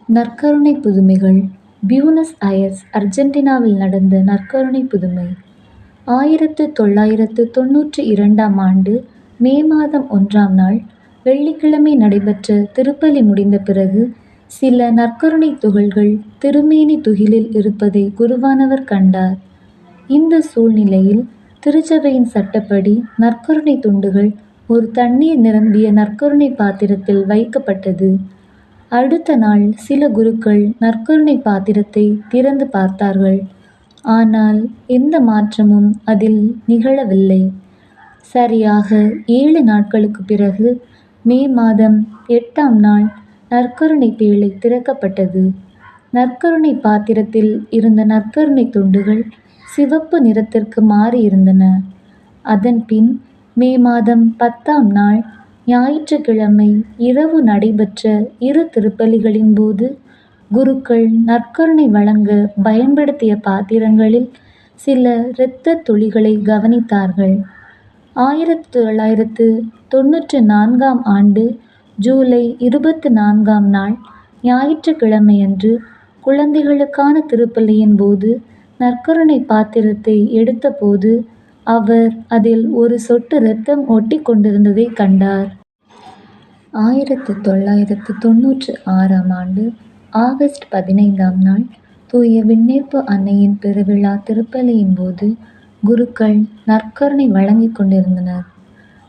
நற்கருணை புதுமைகள். Buenos Aires, அர்ஜென்டினாவில் நடந்த நற்கருணை புதுமை. 1992ஆம் ஆண்டு மே மாதம் 1ஆம் நாள் வெள்ளிக்கிழமை நடைபெற்ற திருப்பலி முடிந்த பிறகு சில நற்கருணைத் துகள்கள் திருமேனி துகிலில் இருப்பதை குருவானவர் கண்டார். இந்த சூழ்நிலையில் திருச்சபையின் சட்டப்படி நற்கருணைத் துண்டுகள் ஒரு தண்ணீர் நிரம்பிய நற்கருணை பாத்திரத்தில் வைக்கப்பட்டது. அடுத்த நாள் சில குருக்கள் நற்கருணை பாத்திரத்தை திறந்து பார்த்தார்கள். ஆனால் எந்த மாற்றமும் அதில் நிகழவில்லை. சரியாக 7 நாட்களுக்குப் பிறகு மே மாதம் 8ஆம் நாள் நற்கருணை பேழை திறக்கப்பட்டது. நற்கருணை பாத்திரத்தில் இருந்த நற்கருணை துண்டுகள் சிவப்பு நிறத்திற்கு மாறியிருந்தன. அதன்பின் மே மாதம் 10ஆம் நாள் ஞாயிற்றுக்கிழமை இரவு நடைபெற்ற 2 திருப்பலிகளின் போது குருக்கள் நற்கருணை வழங்க பயன்படுத்திய பாத்திரங்களில் சில இரத்தத் துளிகளை கவனித்தார்கள். 1994ஆம் ஆண்டு ஜூலை 24ஆம் நாள் ஞாயிற்றுக்கிழமையன்று குழந்தைகளுக்கான திருப்பலியின் போது நற்கருணை பாத்திரத்தை எடுத்தபோது அவர் அதில் ஒரு சொட்டு இரத்தம் ஒட்டிக் கொண்டிருந்ததைக் கண்டார். 1996ஆம் ஆண்டு ஆகஸ்ட் 15ஆம் நாள் தூய விண்ணேற்பு அன்னையின் பெருவிழா திருப்பலியின் போது குருக்கள் நற்கருணை வழங்கிக் கொண்டிருந்தனர்.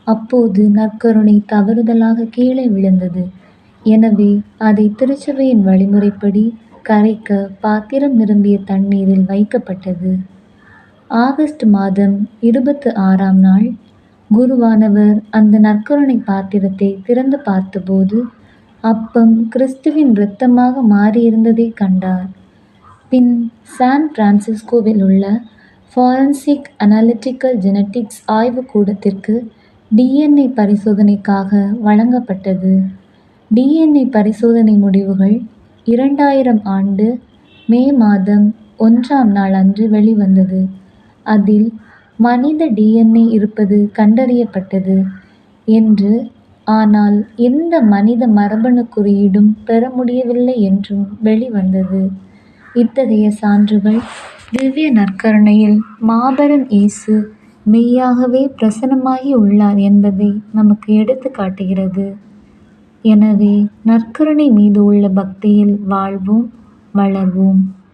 அப்போது நற்கருணை தவறுதலாக கீழே விழுந்தது. எனவே அதை திருச்சபையின் வழிமுறைப்படி கரைக்க பாத்திரம் நிரம்பிய தண்ணீரில் வைக்கப்பட்டது. ஆகஸ்ட் மாதம் 26ஆம் நாள் குருவானவர் அந்த நற்கருணை பாத்திரத்தை திறந்து பார்த்தபோது அப்பம் கிறிஸ்துவின் இரத்தமாக மாறியிருந்ததைக் கண்டார். பின் சான் பிரான்சிஸ்கோவில் உள்ள ஃபாரன்சிக் அனாலிட்டிக்கல் ஜெனடிக்ஸ் ஆய்வுக்கூடத்திற்கு DNA பரிசோதனைக்காக வழங்கப்பட்டது. DNA பரிசோதனை முடிவுகள் 2000 ஆண்டு மே மாதம் 1ஆம் நாள் அன்று வெளிவந்தது. அதில் மனித DNA இருப்பது கண்டறியப்பட்டது என்று, ஆனால் எந்த மனித மரபணுக் குறியீடும் பெற முடியவில்லை என்றும் வெளிவந்தது. இத்தகைய சான்றுகள் திவ்ய நற்கருணையில் மாபெரும் இயேசு மெய்யாகவே பிரசன்னமாகி உள்ளார் என்பதை நமக்கு எடுத்துக் காட்டுகிறது. எனவே நற்கருணை மீது உள்ள பக்தியில் வாழ்வோம், வளர்வோம்.